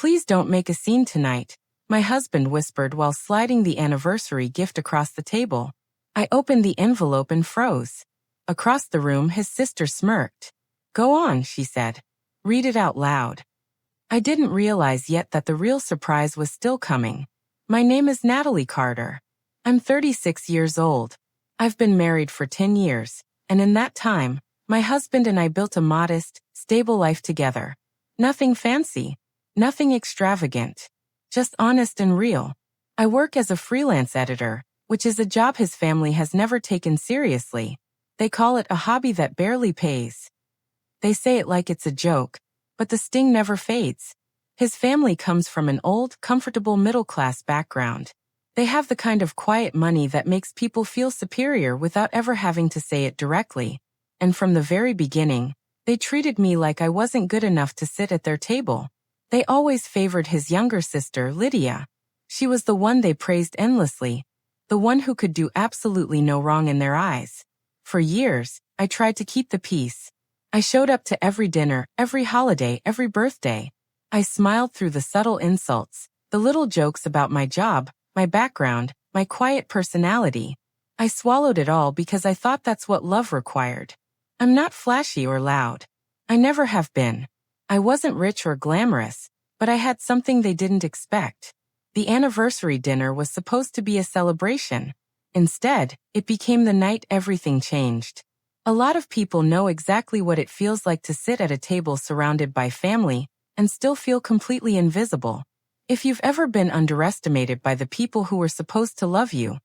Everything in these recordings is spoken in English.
Please don't make a scene tonight, my husband whispered while sliding the anniversary gift across the table. I opened the envelope and froze. Across the room, his sister smirked. Go on, she said. Read it out loud. I didn't realize yet that the real surprise was still coming. My name is Natalie Carter. I'm 36 years old. I've been married for 10 years, and in that time, my husband and I built a modest, stable life together. Nothing fancy, nothing extravagant, just honest and real. I work as a freelance editor, which is a job his family has never taken seriously. They call it a hobby that barely pays. They say it like it's a joke, but the sting never fades. His family comes from an old, comfortable middle-class background. They have the kind of quiet money that makes people feel superior without ever having to say it directly. And from the very beginning, they treated me like I wasn't good enough to sit at their table. They always favored his younger sister, Lydia. She was the one they praised endlessly, the one who could do absolutely no wrong in their eyes. For years, I tried to keep the peace. I showed up to every dinner, every holiday, every birthday. I smiled through the subtle insults, the little jokes about my job, my background, my quiet personality. I swallowed it all because I thought that's what love required. I'm not flashy or loud. I never have been. I wasn't rich or glamorous, but I had something they didn't expect. The anniversary dinner was supposed to be a celebration. Instead, it became the night everything changed. A lot of people know exactly what it feels like to sit at a table surrounded by family and still feel completely invisible. If you've ever been underestimated by the people who were supposed to love you,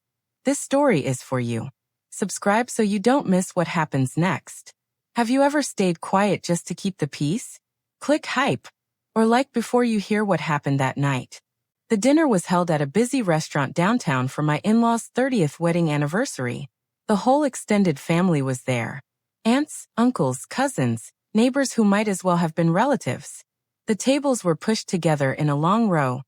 this story is for you. Subscribe so you don't miss what happens next. Have you ever stayed quiet just to keep the peace? Click hype or like before you hear what happened that night. The dinner was held at a busy restaurant downtown for my in-laws' 30th wedding anniversary. The whole extended family was there. Aunts, uncles, cousins, neighbors who might as well have been relatives. The tables were pushed together in a long row,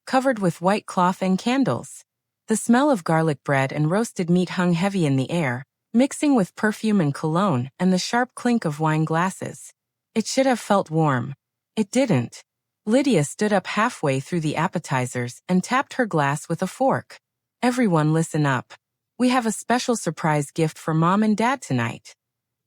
covered with white cloth and candles. The smell of garlic bread and roasted meat hung heavy in the air, mixing with perfume and cologne and the sharp clink of wine glasses. It should have felt warm. It didn't. Lydia stood up halfway through the appetizers and tapped her glass with a fork. Everyone listen up. We have a special surprise gift for Mom and Dad tonight.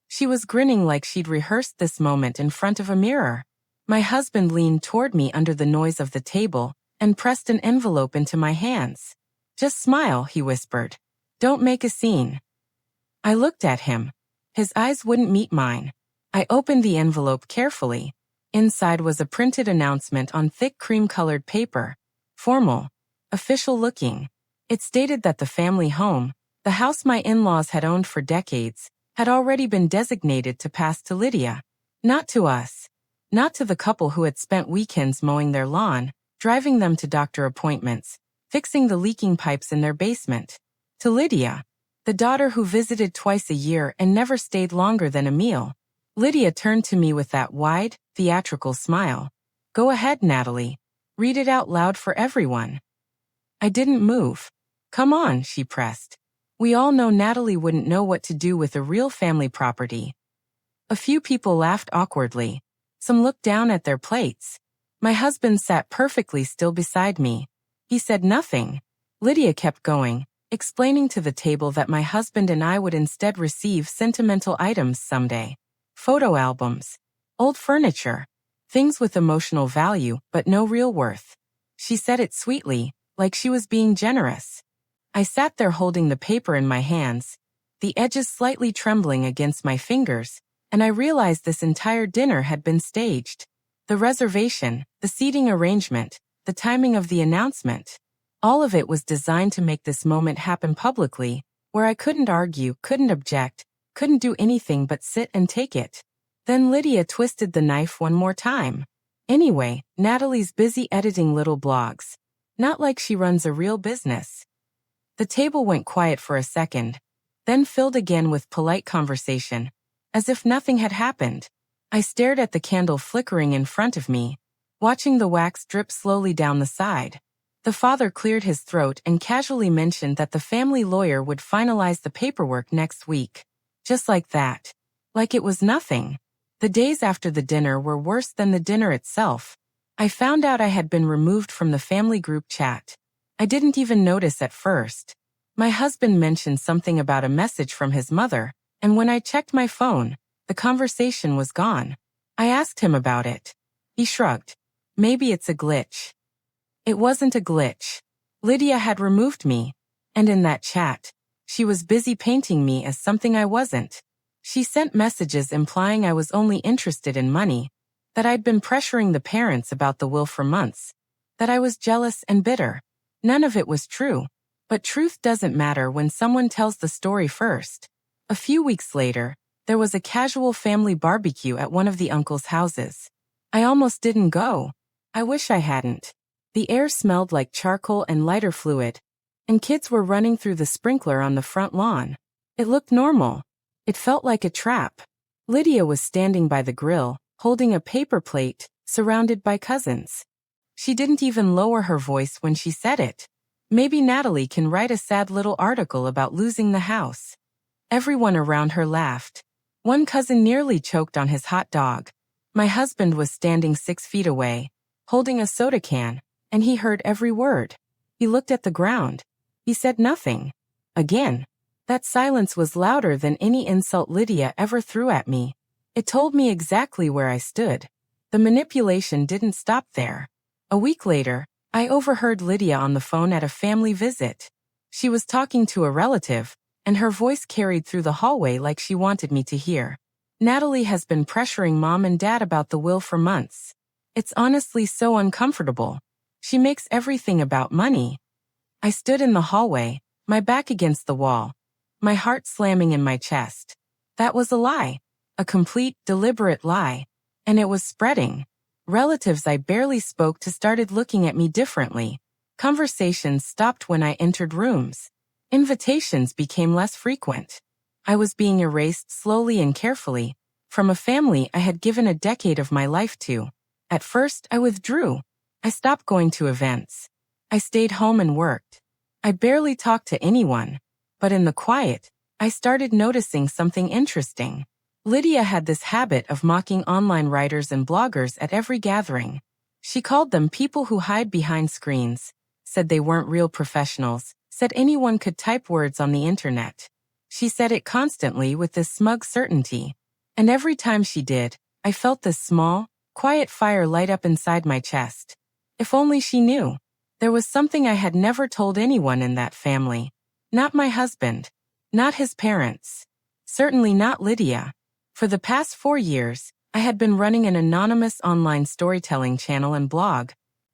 She was grinning like she'd rehearsed this moment in front of a mirror. My husband leaned toward me under the noise of the table and pressed an envelope into my hands. Just smile, he whispered. Don't make a scene. I looked at him. His eyes wouldn't meet mine. I opened the envelope carefully. Inside was a printed announcement on thick cream-colored paper. Formal. Official-looking. It stated that the family home, the house my in-laws had owned for decades, had already been designated to pass to Lydia. Not to us. Not to the couple who had spent weekends mowing their lawn, driving them to doctor appointments, fixing the leaking pipes in their basement. To Lydia, the daughter who visited twice a year and never stayed longer than a meal. Lydia turned to me with that wide, theatrical smile. Go ahead, Natalie. Read it out loud for everyone. I didn't move. Come on, she pressed. We all know Natalie wouldn't know what to do with a real family property. A few people laughed awkwardly. Some looked down at their plates. My husband sat perfectly still beside me. He said nothing. Lydia kept going, explaining to the table that my husband and I would instead receive sentimental items someday. Photo albums. Old furniture. Things with emotional value but no real worth. She said it sweetly, like she was being generous. I sat there holding the paper in my hands, the edges slightly trembling against my fingers, and I realized this entire dinner had been staged. The reservation, the seating arrangement, the timing of the announcement. All of it was designed to make this moment happen publicly, where I couldn't argue, couldn't object, couldn't do anything but sit and take it. Then Lydia twisted the knife one more time. Anyway, Natalie's busy editing little blogs. Not like she runs a real business. The table went quiet for a second, then filled again with polite conversation, as if nothing had happened. I stared at the candle flickering in front of me, watching the wax drip slowly down the side. The father cleared his throat and casually mentioned that the family lawyer would finalize the paperwork next week. Just like that. Like it was nothing. The days after the dinner were worse than the dinner itself. I found out I had been removed from the family group chat. I didn't even notice at first. My husband mentioned something about a message from his mother, and when I checked my phone, the conversation was gone. I asked him about it. He shrugged. Maybe it's a glitch. It wasn't a glitch. Lydia had removed me, and in that chat, she was busy painting me as something I wasn't. She sent messages implying I was only interested in money, that I'd been pressuring the parents about the will for months, that I was jealous and bitter. None of it was true, but truth doesn't matter when someone tells the story first. A few weeks later, there was a casual family barbecue at one of the uncle's houses. I almost didn't go. I wish I hadn't. The air smelled like charcoal and lighter fluid, and kids were running through the sprinkler on the front lawn. It looked normal. It felt like a trap. Lydia was standing by the grill, holding a paper plate, surrounded by cousins. She didn't even lower her voice when she said it. Maybe Natalie can write a sad little article about losing the house. Everyone around her laughed. One cousin nearly choked on his hot dog. My husband was standing 6 feet away, holding a soda can, and he heard every word. He looked at the ground. He said nothing. Again. That silence was louder than any insult Lydia ever threw at me. It told me exactly where I stood. The manipulation didn't stop there. A week later, I overheard Lydia on the phone at a family visit. She was talking to a relative, and her voice carried through the hallway like she wanted me to hear. Natalie has been pressuring Mom and Dad about the will for months. It's honestly so uncomfortable. She makes everything about money. I stood in the hallway, my back against the wall, my heart slamming in my chest. That was a lie. A complete, deliberate lie. And it was spreading. Relatives I barely spoke to started looking at me differently. Conversations stopped when I entered rooms. Invitations became less frequent. I was being erased slowly and carefully from a family I had given a decade of my life to. At first, I withdrew. I stopped going to events. I stayed home and worked. I barely talked to anyone. But in the quiet, I started noticing something interesting. Lydia had this habit of mocking online writers and bloggers at every gathering. She called them people who hide behind screens, said they weren't real professionals, said anyone could type words on the internet. She said it constantly with this smug certainty. And every time she did, I felt this small, quiet fire light up inside my chest. If only she knew. There was something I had never told anyone in that family. Not my husband. Not his parents. Certainly not Lydia. For the past 4 years, I had been running an anonymous online storytelling channel and blog.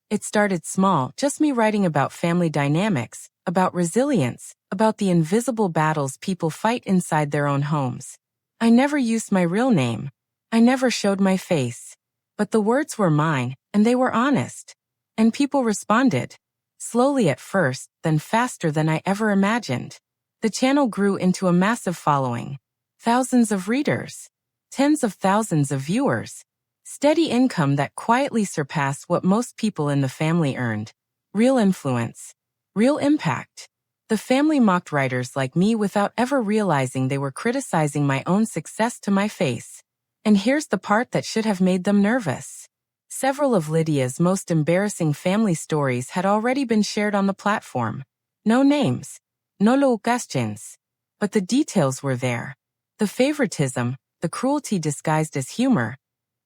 It started small, just me writing about family dynamics, about resilience, about the invisible battles people fight inside their own homes. I never used my real name. I never showed my face. But the words were mine, and they were honest. And people responded. Slowly at first, then faster than I ever imagined. The channel grew into a massive following. Thousands of readers. Tens of thousands of viewers. Steady income that quietly surpassed what most people in the family earned. Real influence. Real impact. The family mocked writers like me without ever realizing they were criticizing my own success to my face. And here's the part that should have made them nervous. Several of Lydia's most embarrassing family stories had already been shared on the platform. No names. No locations. But the details were there. The favoritism, the cruelty disguised as humor,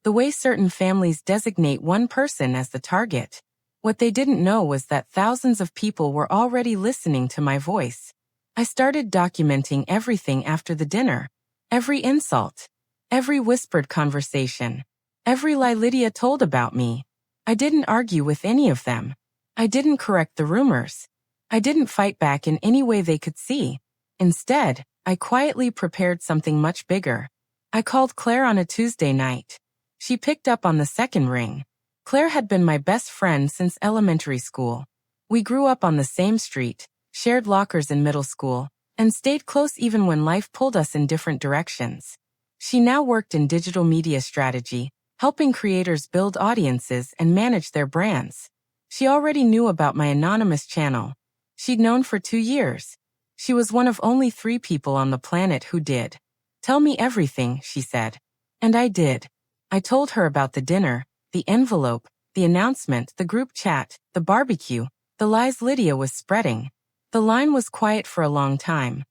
the way certain families designate one person as the target. What they didn't know was that thousands of people were already listening to my voice. I started documenting everything after the dinner. Every insult. Every whispered conversation. Every lie Lydia told about me. I didn't argue with any of them. I didn't correct the rumors. I didn't fight back in any way they could see. Instead, I quietly prepared something much bigger. I called Claire on a Tuesday night. She picked up on the second ring. Claire had been my best friend since elementary school. We grew up on the same street, shared lockers in middle school, and stayed close even when life pulled us in different directions. She now worked in digital media strategy, helping creators build audiences and manage their brands. She already knew about my anonymous channel. She'd known for 2 years. She was one of only 3 people on the planet who did. Tell me everything, she said. And I did. I told her about the dinner, the envelope, the announcement, the group chat, the barbecue, the lies Lydia was spreading. The line was quiet for a long time.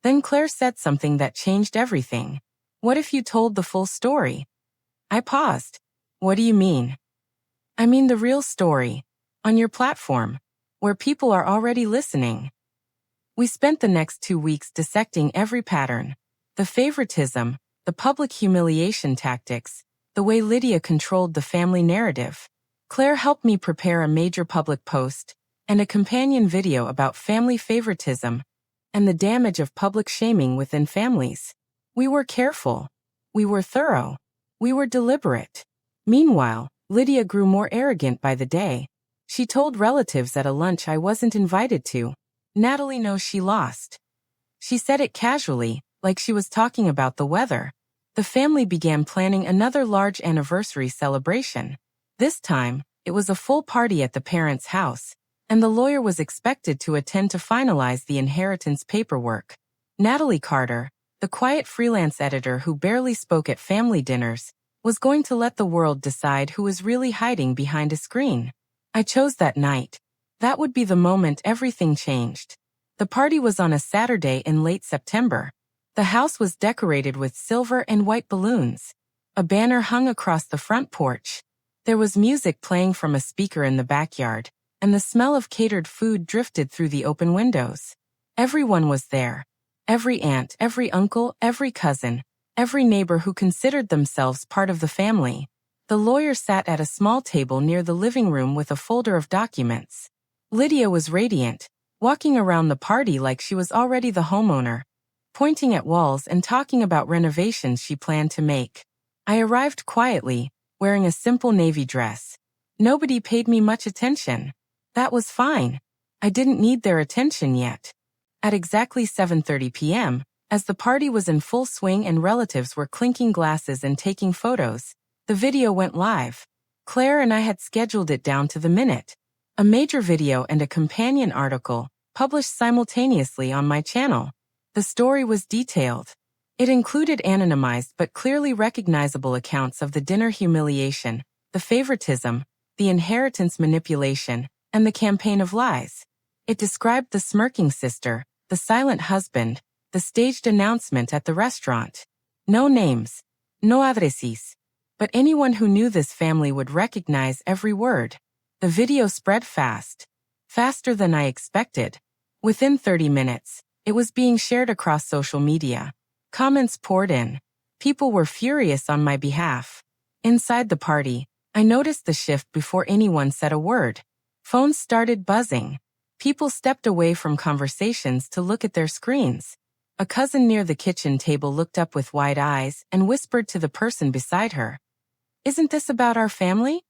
Then Claire said something that changed everything. What if you told the full story? I paused. What do you mean? I mean the real story. On your platform, where people are already listening. We spent the next 2 weeks dissecting every pattern. The favoritism, the public humiliation tactics, the way Lydia controlled the family narrative. Claire helped me prepare a major public post and a companion video about family favoritism and the damage of public shaming within families. We were careful. We were thorough. We were deliberate. Meanwhile, Lydia grew more arrogant by the day. She told relatives at a lunch I wasn't invited to. Natalie knows she lost. She said it casually, like she was talking about the weather. The family began planning another large anniversary celebration. This time, it was a full party at the parents' house, and the lawyer was expected to attend to finalize the inheritance paperwork. Natalie Carter, the quiet freelance editor who barely spoke at family dinners, was going to let the world decide who was really hiding behind a screen. I chose that night. That would be the moment everything changed. The party was on a Saturday in late September. The house was decorated with silver and white balloons. A banner hung across the front porch. There was music playing from a speaker in the backyard, and the smell of catered food drifted through the open windows. Everyone was there. Every aunt, every uncle, every cousin, every neighbor who considered themselves part of the family. The lawyer sat at a small table near the living room with a folder of documents. Lydia was radiant, walking around the party like she was already the homeowner, pointing at walls and talking about renovations she planned to make. I arrived quietly, wearing a simple navy dress. Nobody paid me much attention. That was fine. I didn't need their attention yet. At exactly 7:30 p.m., as the party was in full swing and relatives were clinking glasses and taking photos, the video went live. Claire and I had scheduled it down to the minute. A major video and a companion article, published simultaneously on my channel. The story was detailed. It included anonymized but clearly recognizable accounts of the dinner humiliation, the favoritism, the inheritance manipulation, and the campaign of lies. It described the smirking sister, the silent husband, the staged announcement at the restaurant. No names, no addresses. But anyone who knew this family would recognize every word. The video spread fast. Faster than I expected. Within 30 minutes, it was being shared across social media. Comments poured in. People were furious on my behalf. Inside the party, I noticed the shift before anyone said a word. Phones started buzzing. People stepped away from conversations to look at their screens. A cousin near the kitchen table looked up with wide eyes and whispered to the person beside her. "Isn't this about our family?"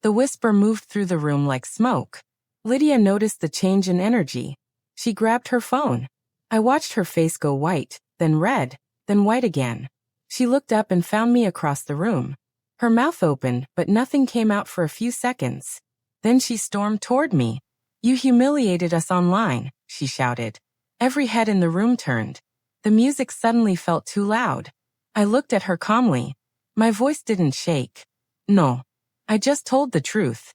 The whisper moved through the room like smoke. Lydia noticed the change in energy. She grabbed her phone. I watched her face go white, then red, then white again. She looked up and found me across the room. Her mouth opened, but nothing came out for a few seconds. Then she stormed toward me. "You humiliated us online," she shouted. Every head in the room turned. The music suddenly felt too loud. I looked at her calmly. My voice didn't shake. "No. I just told the truth."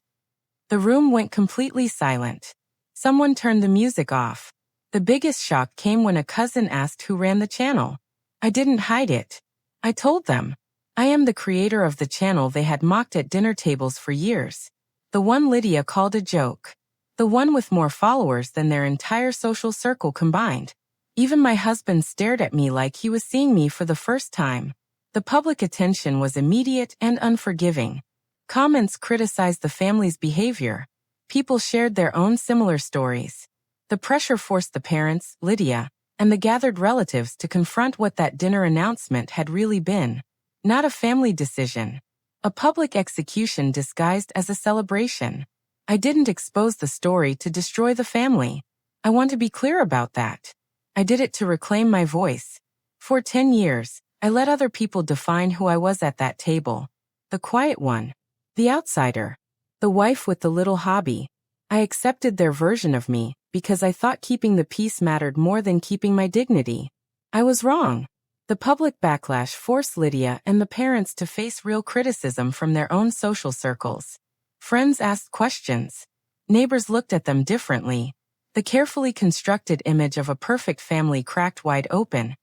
The room went completely silent. Someone turned the music off. The biggest shock came when a cousin asked who ran the channel. I didn't hide it. I told them. I am the creator of the channel they had mocked at dinner tables for years. The one Lydia called a joke. The one with more followers than their entire social circle combined. Even my husband stared at me like he was seeing me for the first time. The public attention was immediate and unforgiving. Comments criticized the family's behavior. People shared their own similar stories. The pressure forced the parents, Lydia, and the gathered relatives to confront what that dinner announcement had really been. Not a family decision. A public execution disguised as a celebration. I didn't expose the story to destroy the family. I want to be clear about that. I did it to reclaim my voice. For 10 years, I let other people define who I was at that table. The quiet one. The outsider. The wife with the little hobby. I accepted their version of me because I thought keeping the peace mattered more than keeping my dignity. I was wrong. The public backlash forced Lydia and the parents to face real criticism from their own social circles. Friends asked questions. Neighbors looked at them differently. The carefully constructed image of a perfect family cracked wide open.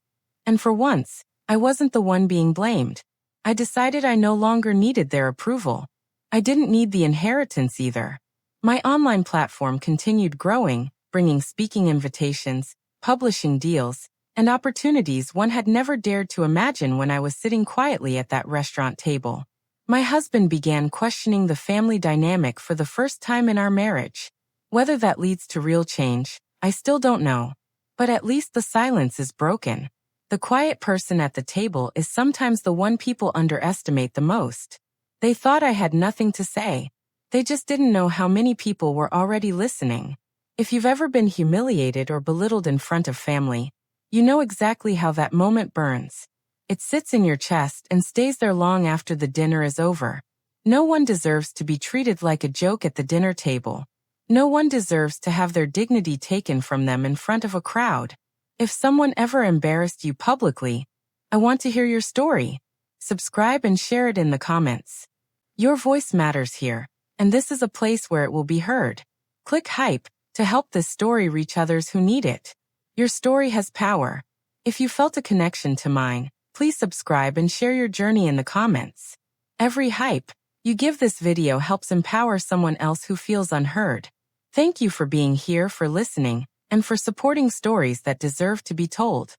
And for once, I wasn't the one being blamed. I decided I no longer needed their approval. I didn't need the inheritance either. My online platform continued growing, bringing speaking invitations, publishing deals, and opportunities one had never dared to imagine when I was sitting quietly at that restaurant table. My husband began questioning the family dynamic for the first time in our marriage. Whether that leads to real change, I still don't know. But at least the silence is broken. The quiet person at the table is sometimes the one people underestimate the most. They thought I had nothing to say. They just didn't know how many people were already listening. If you've ever been humiliated or belittled in front of family, you know exactly how that moment burns. It sits in your chest and stays there long after the dinner is over. No one deserves to be treated like a joke at the dinner table. No one deserves to have their dignity taken from them in front of a crowd. If someone ever embarrassed you publicly, I want to hear your story. Subscribe and share it in the comments. Your voice matters here, and this is a place where it will be heard. Click hype to help this story reach others who need it. Your story has power. If you felt a connection to mine, please subscribe and share your journey in the comments. Every hype you give this video helps empower someone else who feels unheard. Thank you for being here, for listening, and for supporting stories that deserve to be told.